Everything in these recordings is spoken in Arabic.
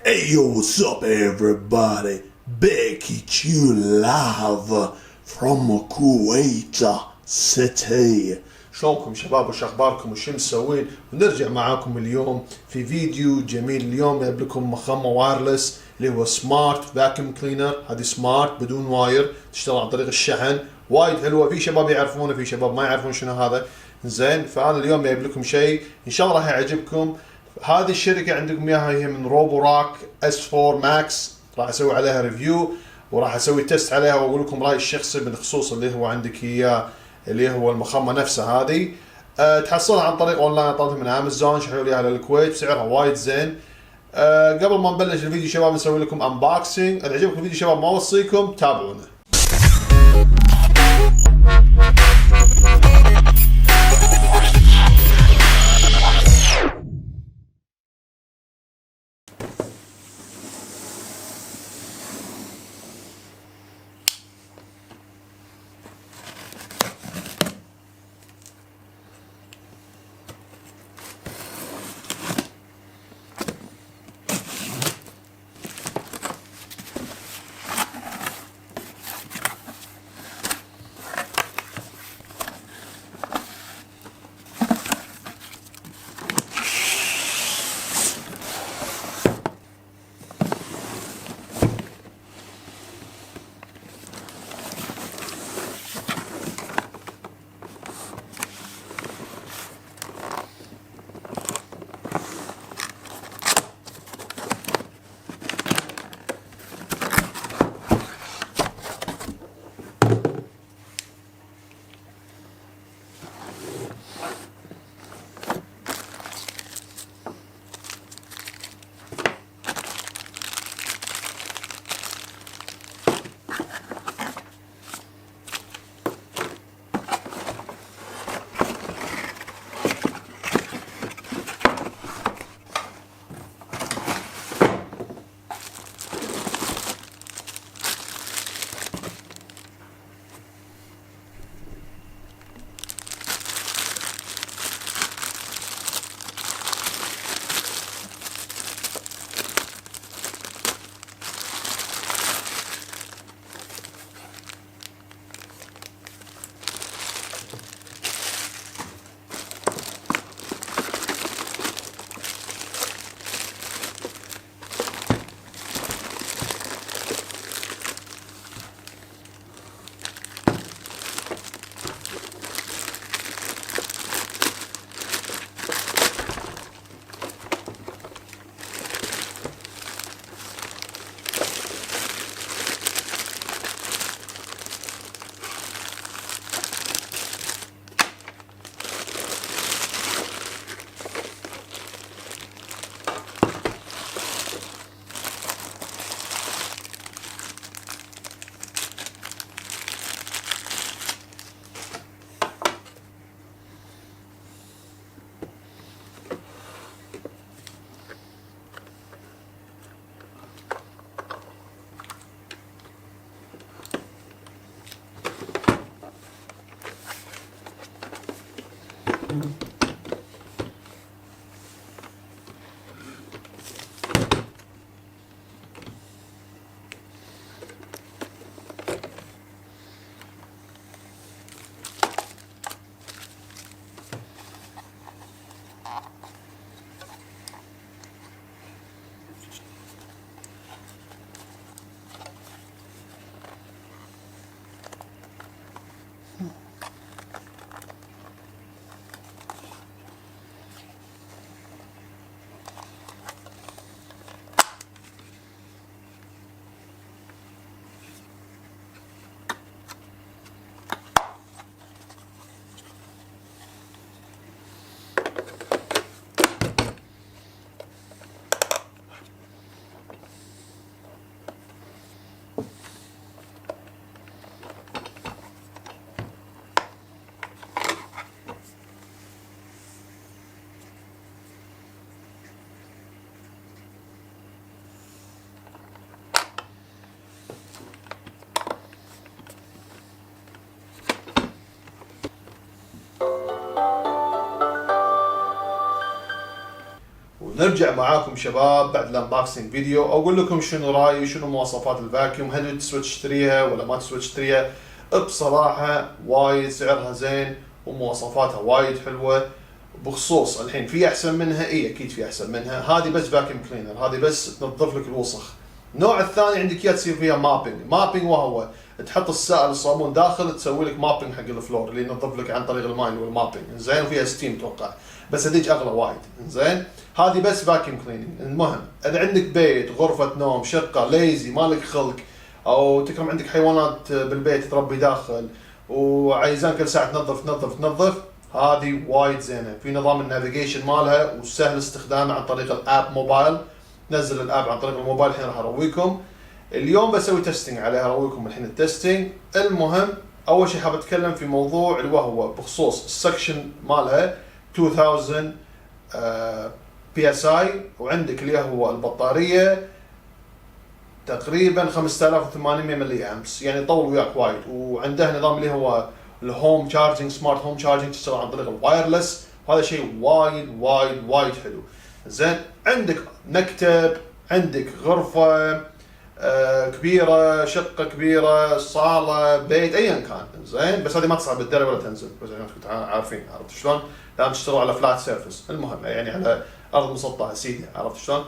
Hey yo, what's up everybody? Back at you live from Kuwait City. شلونكم شباب وش اخباركم وش مسوين؟ ونرجع معاكم اليوم في فيديو جميل. اليوم جايب لكم مخمة وايرلس اللي هو سمارت فاكيوم كلينر. هذه سمارت بدون واير، تشتغل عن طريق الشحن، وايد حلوه. في شباب يعرفونه، في شباب ما يعرفون شنو هذا. زين، فانا اليوم جايب لكم شيء ان شاء الله راح يعجبكم. هذه الشركه عندكم اياها هي من روبوراك S4 Max. راح اسوي عليها ريفيو وراح اسوي تيست عليها واقول لكم رايي الشخصي بالخصوص اللي هو عندك اياه، اللي هو المخمه نفسها هذه. تحصلها عن طريق اونلاين، طلبتها من امازون، شحنوا لي على الكويت بسعرها وايد زين. قبل ما نبلش الفيديو شباب نسوي لكم انبوكسنج. اذا عجبكم الفيديو شباب ما اوصيكم تابعونا. ونرجع معاكم شباب بعد الانبوكسنج فيديو اقول لكم شنو رايي وشنو مواصفات الفاكيوم، هل تسوى تشتريها ولا ما تسوى تشتريها. بصراحه وايد سعرها زين ومواصفاتها وايد حلوه. بخصوص الحين في احسن منها، اكيد في احسن منها. هذه بس فاكيوم كلينر، هذه بس تنظف لك الوسخ. النوع الثاني عندك اياه تصير فيها مابينج، وهو تحط السائل الصابون داخل تسوي لك مابينج حق الفلور اللي ينظف لك عن طريق الماي والمابينج، زين، وفيها ستيم توقع بس هذيك اغلى وايد، زين. هذه بس فاكيوم كليننج. المهم اذا عندك بيت، غرفه نوم، شقه، ليزي، مالك خلق، او تكرم عندك حيوانات بالبيت تربي داخل وعايزان كل ساعه تنظف، هذه وايد زينه. في نظام النافيجيشن مالها وسهل استخدامه عن طريق الاب موبايل. نزل الاب عن طريق الموبايل. الحين راح ارويكم اليوم، بسوي تيستنج عليها، ارويكم الحين التيستنج. المهم اول شيء حاب اتكلم في موضوع اللي وهو بخصوص السكشن مالها 2000 بي اس اي، وعندك اللي هو البطاريه تقريبا 5800 ملي امبس، يعني يطول وياك وايد. وعنده نظام اللي هو الهوم تشارجنج، سمارت هوم تشارجنج، تشتغل عن طريق الوايرلس، وهذا شيء وايد حلو. زين، عندك مكتب، عندك غرفه كبيره، شقه كبيره، صاله، بيت، ايا كان، زين. بس هذه ما تصعد بالدرج ولا تنزل، بس عشان كنتوا عارفين، عرفت شلون؟ لازم تشتغل على فلات سيرفيس، المهم يعني على ارض مسطحه سيده، عرفت شلون؟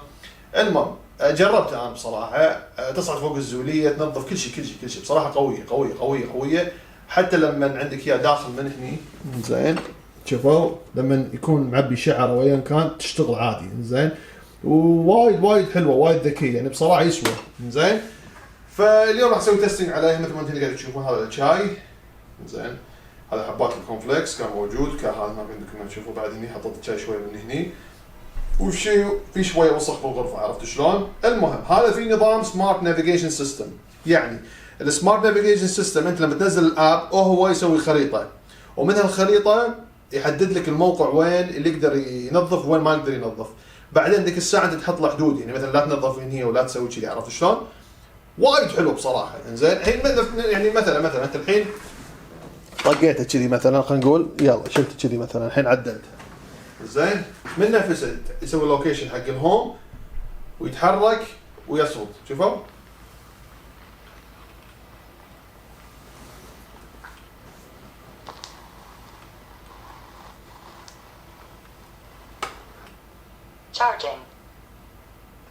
المهم جربتها انا بصراحه، تصعد فوق الزوليه، تنظف كل شيء بصراحه قويه. حتى لما عندك اياه داخل من هني، زين، شوفوا لما يكون معبي شعر او ايا كان تشتغل عادي، زين. وايد حلوه، وايد ذكيه، يعني بصراحه يسوى، زين. فاليوم راح اسوي تيستنج عليه. مثل ما انتم قاعد تشوفون هذا الشاي، زين، هذا حبات الكونفليكس كان موجود، هذا ما عندكم تشوفوا بعد هني، حطيت الشاي شوي من هني، وشيء في شويه وسخ بالغرفه، عرفت شلون؟ المهم هذا في نظام سمارت نافيجيشن سيستم. يعني السمارت نافيجيشن سيستم انت لما تنزل الاب هو يسوي خريطه، ومن هالخريطه يحدد لك الموقع وين اللي يقدر ينظف وين ما يقدر ينظف. بعدين ذيك الساعه انت تحط له حدود، يعني مثلا لا تنظف من هنا ولا تسوي كذي، عرفت شلون؟ وايد حلو بصراحه، زين. الحين يعني مثلا انت الحين طقيته كذي مثلا، خلينا نقول يلا شلت كذي مثلا، الحين عدلتها، زين، من نفسه يسوي لوكيشن حق الهوم ويتحرك ويصوت، شوفوا. Charging.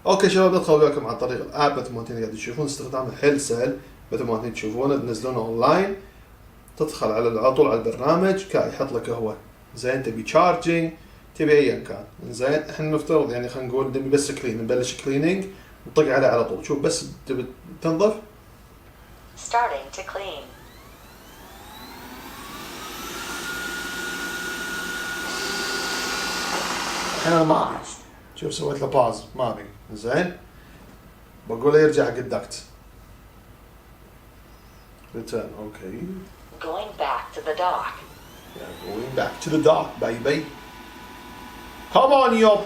اوكي شباب، ندخل وياكم عن طريق الاب. مثل ما انتم قاعدين تشوفون استخدامه حيل سهل، مثل ما انتم تشوفونه، تنزلونه اونلاين، تدخل على طول على البرنامج، يحط لك هو، زين، تبي تشارجنج، تبي ايا كان، زين. احنا نفترض يعني خلينا نقول نبي بس كلين، نبلش كليننج، نطق عليه على طول. شوف بس تبي تنظف، Starting to clean. الحين ما شوف سويت له باز، ما ابي، زين. بقول له يرجع حق الدكت، return. اوكي. Going back to the dock. Yeah, going back to the dock, baby. Come on, yup.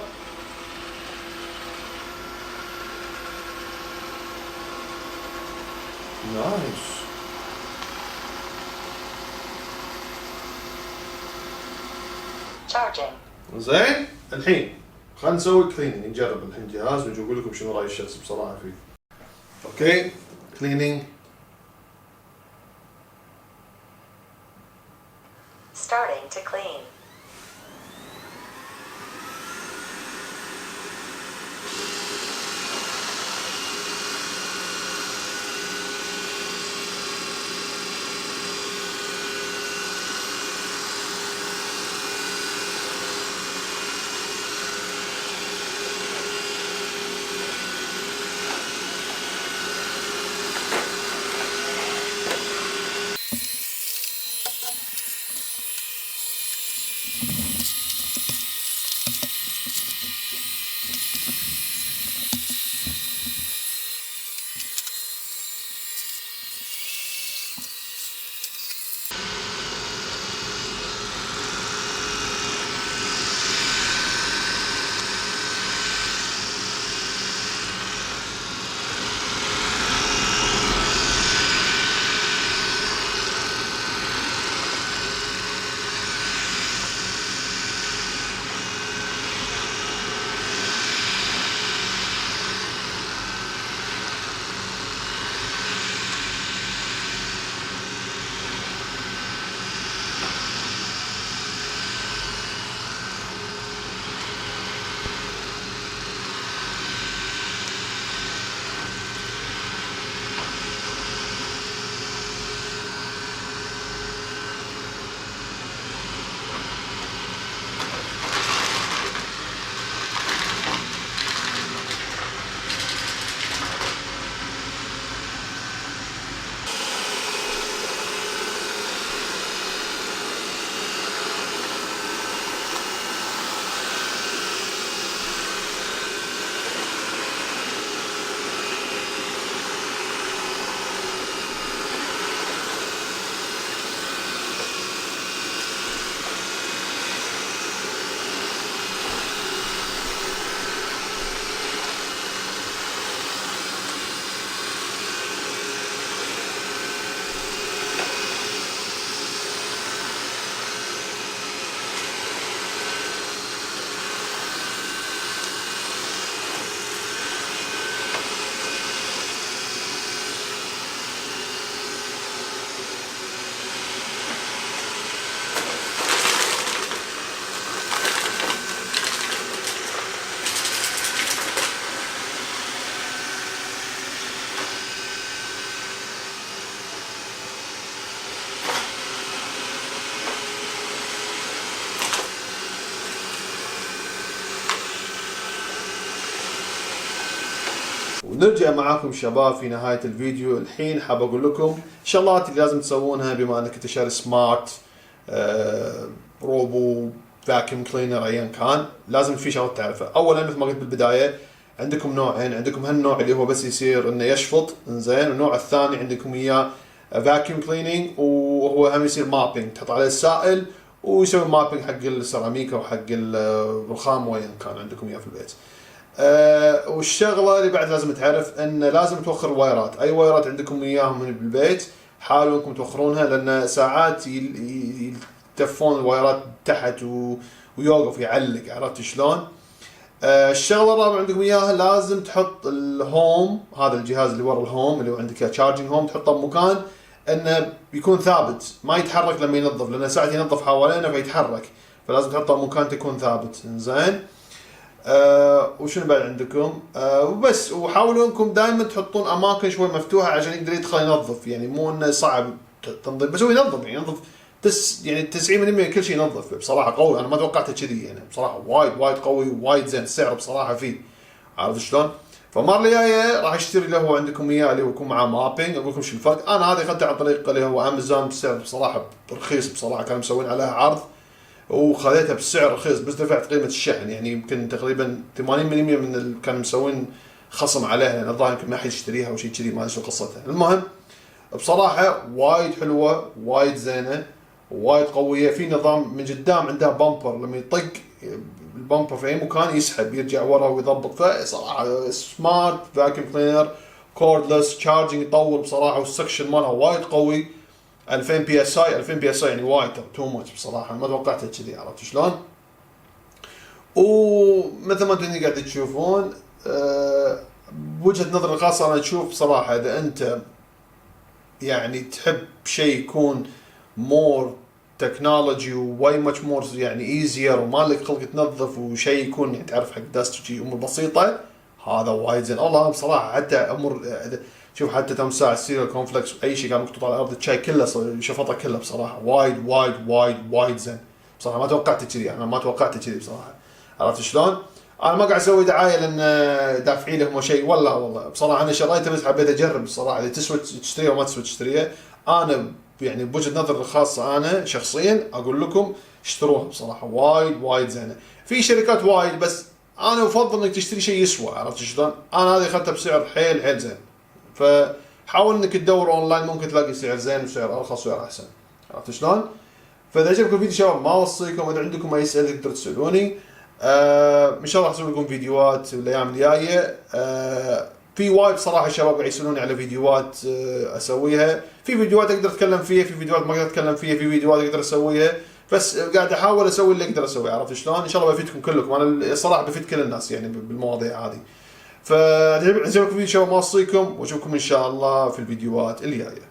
Nice. Charging. زين، الحين خلينا نسوي كليننج، نجرب الحين جهاز ونقول لكم شنو راي الشخص بصراحه فيه. اوكي، كليننج. Starting to clean. ونرجع معاكم شباب في نهاية الفيديو. الحين حاب اقول لكم الشغلات اللي لازم تسوونها بما انك انت شاري سمارت روبو فاكيوم كلينر ايا كان. لازم في شغلات تعرفها. اولا مثل ما قلت بالبدايه عندكم نوعين، عندكم هالنوع اللي هو بس يصير انه يشفط انزين، والنوع الثاني عندكم اياه فاكيوم كليننج وهو هم يصير مابينج، تحط عليه السائل ويسوي مابينج حق السيراميكا وحق الرخام وين كان عندكم اياه في البيت. والشغله اللي بعد لازم تعرف انه لازم توخر وايرات، اي وايرات عندكم اياهم من بالبيت حاولوا انكم توخرونها، لان ساعات يلتفون الوايرات تحت ويوقف يعلق، عرفت شلون؟ الشغله الرابعه عندكم اياها لازم تحط الهوم، هذا الجهاز اللي ورا الهوم اللي هو عندك تشارجنج هوم، تحطه بمكان انه بيكون ثابت ما يتحرك لما ينظف، لان ساعات ينظف حوالينا فيتحرك، فلازم تحطه بمكان تكون ثابت. زين وشنو بعد عندكم؟ وبس. وحاولوا انكم دائما تحطون اماكن شوي مفتوحه عشان يقدر يدخل ينظف، يعني مو انه صعب تنظيف، بس هو ينظف يعني ينظف يعني 90% من كل شيء ينظف. بصراحه قوي، انا ما توقعته كذي يعني، بصراحه وايد قوي وايد زين، السعر بصراحه فيه، عارف شلون؟ فالمره الجايه راح اشتري اللي هو عندكم اياه اللي هو يكون معاه مابينج. اقول لكم شو الفرق. انا هذه اخذته عن طريق اللي هو امازون بسعر بصراحه رخيص، بصراحه كانوا مسوين عليها عرض وخذيتها بسعر رخيص، بس دفعت قيمه الشحن يعني يمكن تقريبا 80% من كانوا مسوين خصم عليها، لان الظاهر يمكن ما حد يشتريها او شيء كذي، ما ادري شو قصتها. المهم بصراحه وايد حلوه وايد زينه وايد قويه. في نظام من قدام عندها بامبر، لما يطق البامبر في اي مكان يسحب يرجع ورا ويضبط. فصراحه سمارت فاكيوم كلينر كوردلس تشارجنج يطول بصراحه، والسكشن مالها وايد قوي. 2000 بي اس اي 2000 بي اس اي يعني وايد تو ماتش بصراحه، ما توقعتها كذي، عرفت شلون؟ ومثل ما انتم قاعد تشوفون بوجهه نظري الخاصه انا اشوف بصراحه اذا انت يعني تحب شيء يكون مور تكنولوجي وواي ماتش مور يعني ايزير وما لك خلق تنظف وشيء يكون يعني تعرف حق داست وشي امور بسيطه، هذا وايد زين. والله بصراحه حتى امور شوف حتى تمساح السيريال كونفلكس اي شيء كان محطوط على الارض الشاي كله شفطه كله بصراحه وايد زين بصراحه. ما توقعت كذي، انا ما توقعت كذي بصراحه، عرفت شلون؟ انا ما قاعد اسوي دعايه لان دافعين لهم شيء، والله بصراحه انا شريته بس حبيت اجرب بصراحه، اذا تسوى تشتريها وما تسوى تشتريها. انا يعني بوجهه نظري الخاصه انا شخصيا اقول لكم اشتروها بصراحه وايد زينه. في شركات وايد بس انا افضل انك تشتري شيء يسوى، عرفت شلون؟ انا هذه اخذتها بسعر حيل زين، فحاول انك تدور اونلاين ممكن تلاقي سعر زين وسعر ارخص وسعر احسن، عرفت شلون؟ فاذا عجبكم الفيديو شباب ما اوصيكم، اذا عندكم اي اسئله تقدروا تسالوني. ان شاء الله راح اسوي لكم فيديوهات الايام الجايه. في وايد صراحه شباب قاعد يسالوني على فيديوهات اسويها، في فيديوهات اقدر اتكلم فيها، في فيديوهات ما اقدر اتكلم فيها، في فيديوهات اقدر اسويها، بس قاعد احاول اسوي اللي اقدر اسويه، عرفت شلون؟ ان شاء الله بفيدكم كلكم، انا الصراحه بفيد كل الناس يعني بالمواضيع هذه. فعجبكم الفيديو شباب ما اوصيكم، واشوفكم ان شاء الله في الفيديوهات الجايه.